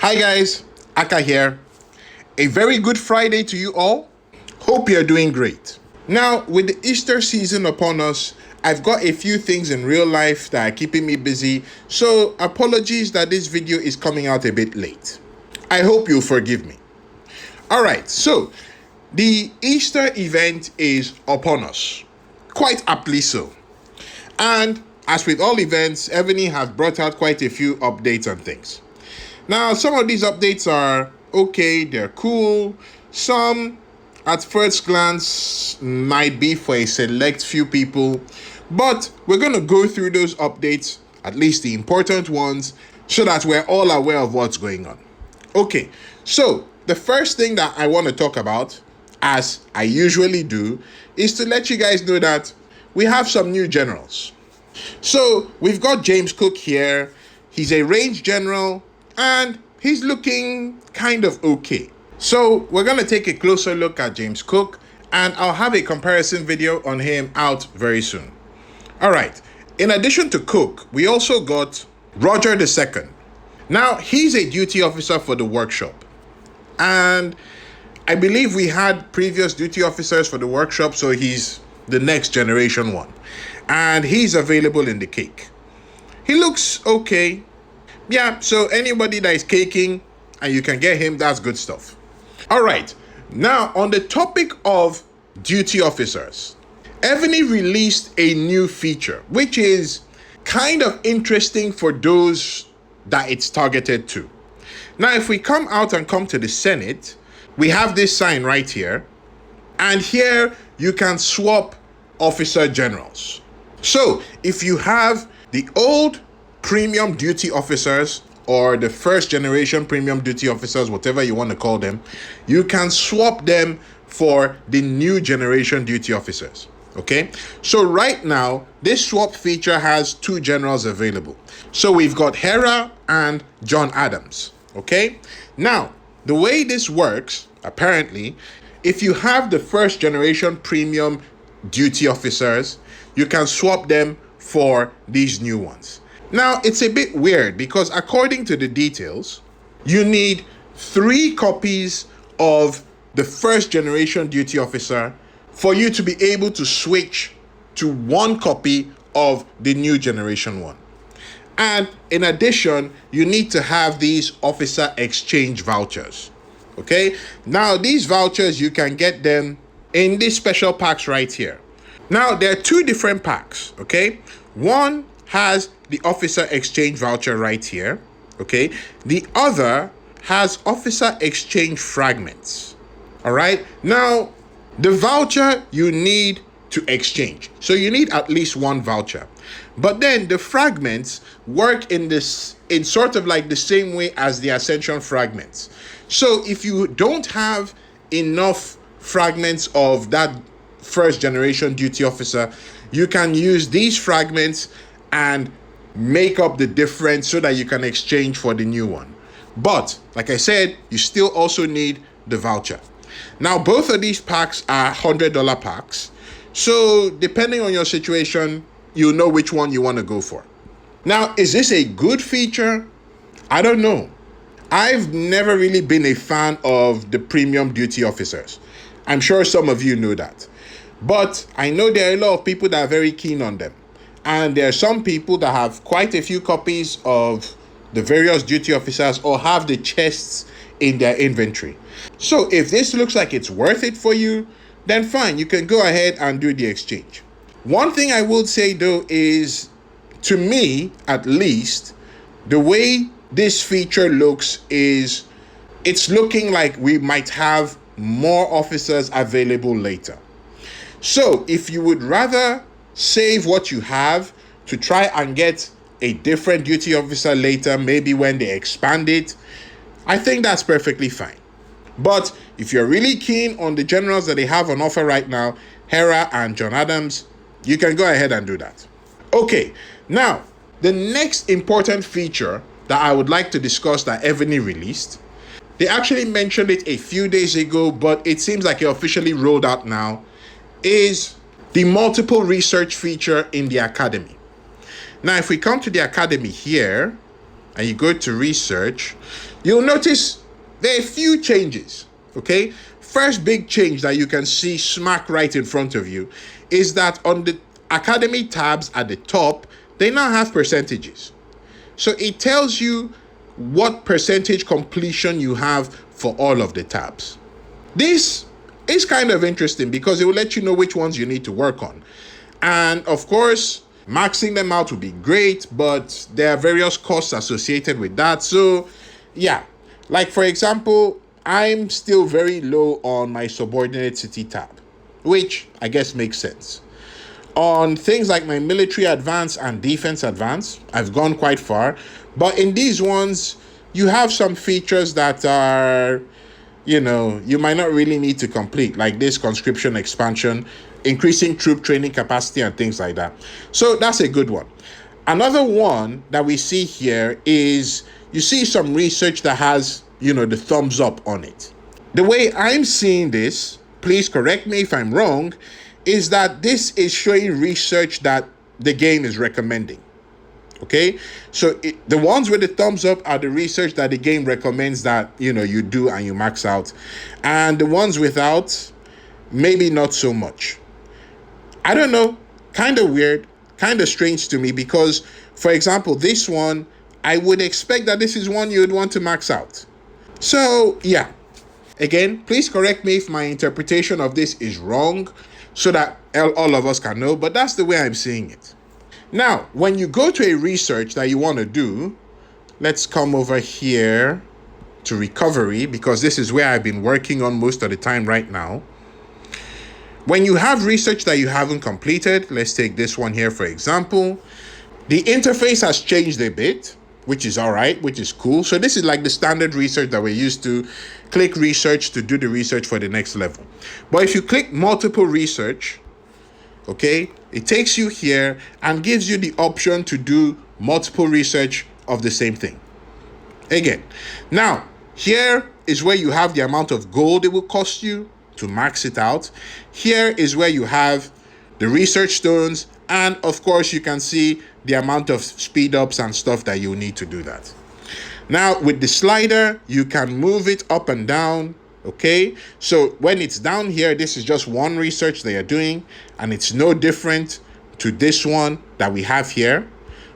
Hi guys, Aka here. A very good Friday to you all. Hope you're doing great. Now, with the Easter season upon us, I've got a few things in real life that are keeping me busy, so apologies that this video is coming out a bit late. I hope you'll forgive me. Alright, so the Easter event is upon us. Quite aptly so. And as with all events, Evony has brought out quite a few updates and things. Now, some of these updates are okay, they're cool. Some, at first glance, might be for a select few people. But we're going to go through those updates, at least the important ones, so that we're all aware of what's going on. Okay, so the first thing that I want to talk about, as I usually do, is to let you guys know that we have some new generals. So we've got James Cook here. He's a range general and he's looking kind of okay. So we're going to take a closer look at James Cook and I'll have a comparison video on him out very soon. All right. In addition to Cook, we also got Roger II. Now, he's a duty officer for the workshop. And I believe we had previous duty officers for the workshop, so he's the next generation one. And he's available in the cake. He looks okay. Yeah, so anybody that is caking and you can get him, that's good stuff. All right, now on the topic of duty officers, Evony released a new feature, which is kind of interesting for those that it's targeted to. Now, if we come out and come to the Senate, we have this sign right here. And here you can swap officer generals. So if you have the old premium duty officers or the first generation premium duty officers, whatever you want to call them, you can swap them for the new generation duty officers. Okay, so right now this swap feature has two generals available. So we've got Hera and John Adams. Okay, now the way this works, apparently, if you have the first generation premium duty officers, you can swap them for these new ones. Now, it's a bit weird because according to the details, you need 3 copies of the first generation duty officer for you to be able to switch to 1 copy of the new generation one. And in addition, you need to have these officer exchange vouchers. Okay, now these vouchers, you can get them in these special packs right here. Now, there are 2 different packs. Okay, one has the officer exchange voucher right here. Okay, the other has officer exchange fragments. All right, now the voucher you need to exchange, so you need at least 1 voucher, but then the fragments work in sort of like the same way as the ascension fragments. So if you don't have enough fragments of that first generation duty officer, you can use these fragments and make up the difference so that you can exchange for the new one. But like I said, you still also need the voucher. Now, both of these packs are $100 packs. So depending on your situation, you'll know which one you want to go for. Now, is this a good feature? I don't know. I've never really been a fan of the premium duty officers. I'm sure some of you know that. But I know there are a lot of people that are very keen on them. And there are some people that have quite a few copies of the various duty officers or have the chests in their inventory. So if this looks like it's worth it for you, then fine, you can go ahead and do the exchange. One thing I will say though is, to me at least, the way this feature looks is it's looking like we might have more officers available later. So if you would rather save what you have to try and get a different duty officer later, maybe when they expand it, I think that's perfectly fine. But if you're really keen on the generals that they have on offer right now, Hera and John Adams, you can go ahead and do that. Okay, now the next important feature that I would like to discuss that Evony released, they actually mentioned it a few days ago, but it seems like it officially rolled out now, is the multiple research feature in the Academy. Now, if we come to the Academy here, and you go to research, You'll notice there are a few changes, okay? First big change that you can see smack right in front of you is that on the Academy tabs at the top, they now have percentages. So it tells you what percentage completion you have for all of the tabs. This is kind of interesting because it will let you know which ones you need to work on. And of course, maxing them out would be great, but there are various costs associated with that. So yeah, like for example, I'm still very low on my subordinate city tab, which I guess makes sense. On things like my military advance and defense advance, I've gone quite far. But in these ones, you have some features that are, you might not really need to complete, like this conscription expansion, increasing troop training capacity and things like that. So that's a good one. Another one that we see here is you see some research that has, the thumbs up on it. The way I'm seeing this, please correct me if I'm wrong, is that this is showing research that the game is recommending. Okay, so the ones with the thumbs up are the research that the game recommends that you do and you max out, and the ones without, maybe not so much. I don't know, kind of weird, kind of strange to me, because for example, this one, I would expect that this is one you would want to max out. So yeah, again, please correct me if my interpretation of this is wrong, so that all of us can know, but that's the way I'm seeing it. Now, when you go to a research that you want to do, let's come over here to recovery, because this is where I've been working on most of the time right now. When you have research that you haven't completed, let's take this one here for example, the interface has changed a bit, which is all right, which is cool. So this is like the standard research that we're used to. Click research to do the research for the next level. But if you click multiple research, okay, it takes you here and gives you the option to do multiple research of the same thing. Again, now here is where you have the amount of gold it will cost you to max it out. Here is where you have the research stones, and of course you can see the amount of speed ups and stuff that you need to do that. Now with the slider, you can move it up and down. Okay, so when it's down here, this is just one research they are doing, and it's no different to this one that we have here.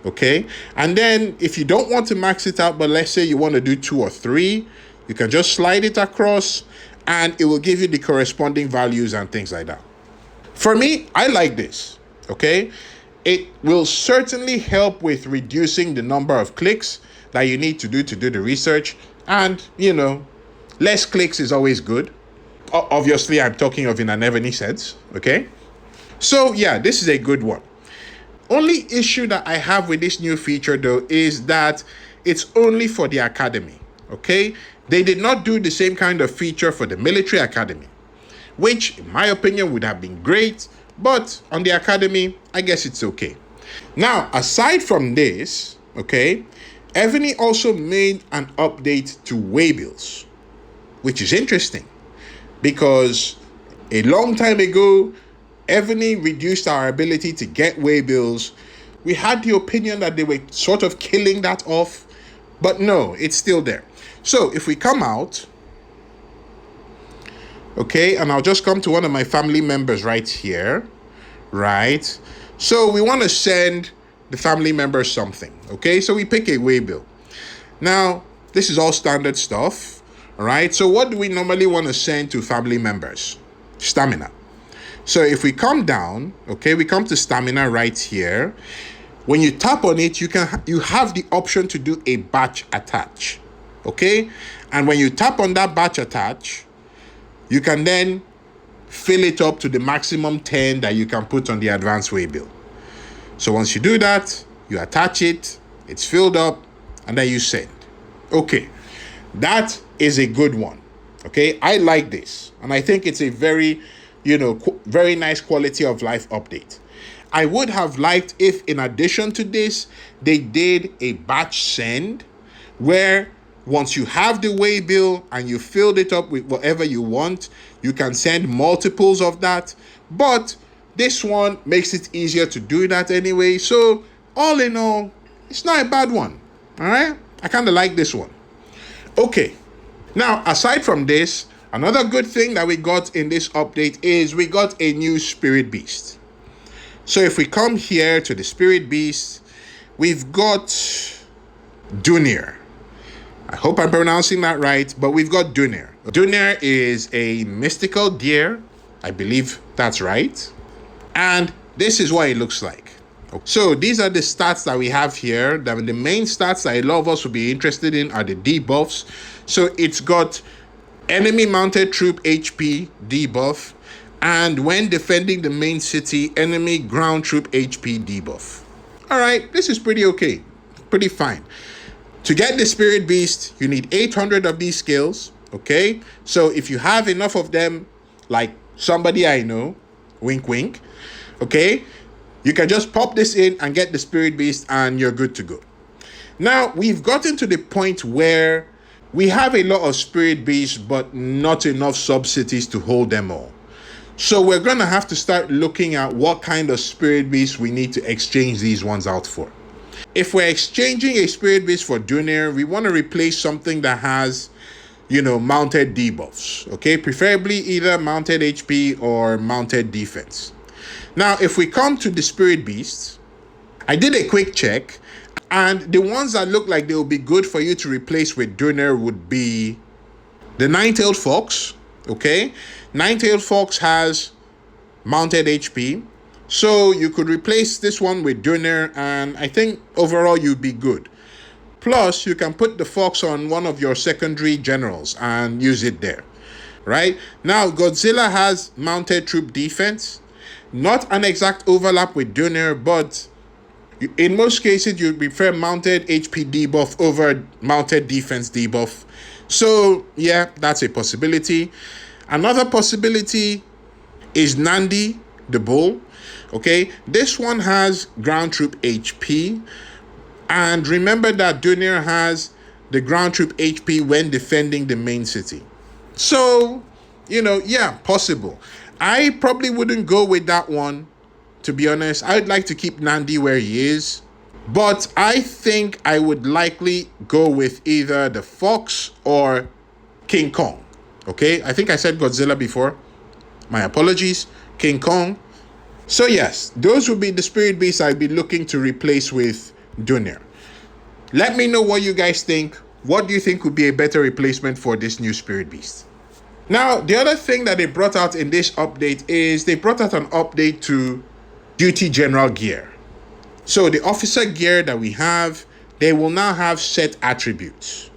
Okay, and then if you don't want to max it out, but let's say you want to do 2 or 3, you can just slide it across and it will give you the corresponding values and things like that. For me, I like this. Okay, it will certainly help with reducing the number of clicks that you need to do the research, and less clicks is always good. Obviously, I'm talking of in an Evony sense, okay? So yeah, this is a good one. Only issue that I have with this new feature though is that it's only for the academy, okay? They did not do the same kind of feature for the military academy, which in my opinion would have been great, but on the academy, I guess it's okay. Now, aside from this, okay, Evony also made an update to waybills, which is interesting because a long time ago, Evony reduced our ability to get waybills. We had the opinion that they were sort of killing that off, but no, it's still there. So if we come out, okay, and I'll just come to one of my family members right here, right? So we want to send the family member something, okay? So we pick a waybill. Now, this is all standard stuff, all right? So what do we normally want to send to family members? Stamina. So if we come down, okay, we come to stamina right here. When you tap on it, you have the option to do a batch attach, okay? And when you tap on that batch attach, you can then fill it up to the maximum 10 that you can put on the advanced waybill. So once you do that, you attach it, it's filled up, and then you send. Okay, that is a good one. Okay, I like this, and I think it's a very, very nice quality of life update. I would have liked if, in addition to this, they did a batch send, where once you have the waybill and you filled it up with whatever you want, you can send multiples of that. But this one makes it easier to do that anyway. So all in all, it's not a bad one. All right, I kind of like this one. Okay, now aside from this, another good thing that we got in this update is we got a new spirit beast. So if we come here to the spirit beast, we've got Dunir. I hope I'm pronouncing that right, but we've got Dunir. Dunir is a mystical deer. I believe that's right. And this is what it looks like. So these are the stats that we have here. The main stats that a lot of us will be interested in are the debuffs. So it's got enemy mounted troop HP debuff, and when defending the main city, enemy ground troop HP debuff. All right, this is pretty okay, pretty fine. To get the spirit beast, you need 800 of these skills, okay? So if you have enough of them, like somebody I know, wink wink, okay, you can just pop this in and get the spirit beast and you're good to go. Now, we've gotten to the point where we have a lot of spirit beasts, but not enough sub-cities to hold them all. So we're going to have to start looking at what kind of spirit beasts we need to exchange these ones out for. If we're exchanging a spirit beast for Dunir, we want to replace something that has, mounted debuffs, okay? Preferably either mounted HP or mounted defense. Now, if we come to the spirit beasts, I did a quick check, and the ones that look like they will be good for you to replace with Dunir would be the Nine-Tailed Fox, okay? Nine-Tailed Fox has mounted HP, so you could replace this one with Dunir, and I think overall you'd be good. Plus, you can put the Fox on one of your secondary generals and use it there, right? Now, Godzilla has mounted troop defense. Not an exact overlap with Dunir, but in most cases, you'd prefer mounted HP debuff over mounted defense debuff. So, yeah, that's a possibility. Another possibility is Nandi, the bull. Okay, this one has ground troop HP. And remember that Dunir has the ground troop HP when defending the main city. So, yeah, possible. I probably wouldn't go with that one, to be honest. I'd like to keep Nandi where he is. But I think I would likely go with either the Fox or King Kong. Okay, I think I said Godzilla before. My apologies. King Kong. So yes, those would be the spirit beasts I'd be looking to replace with Dunir. Let me know what you guys think. What do you think would be a better replacement for this new spirit beast? Now, the other thing that they brought out in this update is they brought out an update to Duty General gear. So the officer gear that we have, they will now have set attributes.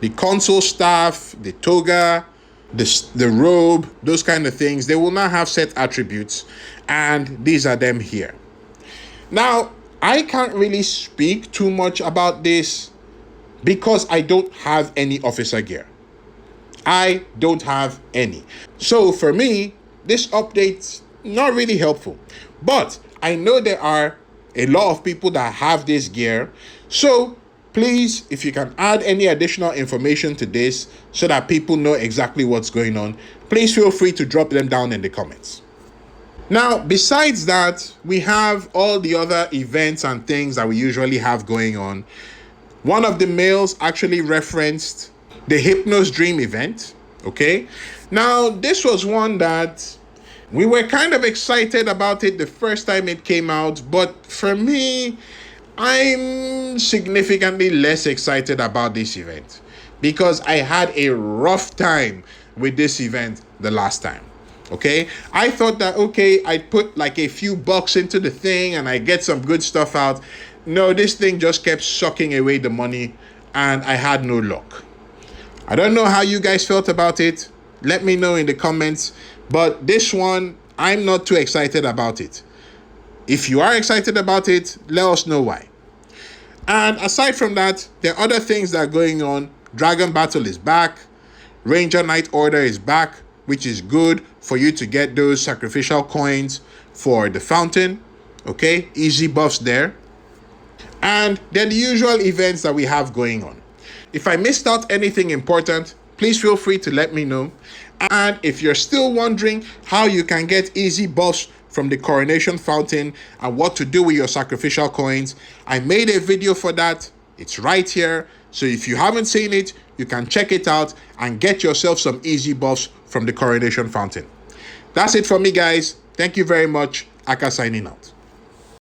The console staff, the toga, the robe, those kind of things, they will now have set attributes, and these are them here. Now, I can't really speak too much about this because I don't have any officer gear. I don't have any. So for me, this update's not really helpful. But I know there are a lot of people that have this gear. So please, if you can add any additional information to this so that people know exactly what's going on, please feel free to drop them down in the comments. Now, besides that, we have all the other events and things that we usually have going on. One of the mails actually referenced the Hypno's Dream event, okay? Now, this was one that we were kind of excited about it the first time it came out, but for me, I'm significantly less excited about this event because I had a rough time with this event the last time. Okay, I thought that, okay, I'd put like a few bucks into the thing and I get some good stuff out. No, this thing just kept sucking away the money and I had no luck. I don't know how you guys felt about it. Let me know in the comments. But this one, I'm not too excited about it. If you are excited about it, let us know why. And aside from that, there are other things that are going on. Dragon Battle is back. Ranger Knight Order is back, which is good for you to get those sacrificial coins for the fountain. Okay, easy buffs there. And then the usual events that we have going on. If I missed out anything important, please feel free to let me know. And if you're still wondering how you can get easy buffs from the coronation fountain and what to do with your sacrificial coins, I made a video for that. It's right here. So if you haven't seen it, you can check it out and get yourself some easy buffs from the Coronation Fountain. That's it for me, guys. Thank you very much. Aka signing out.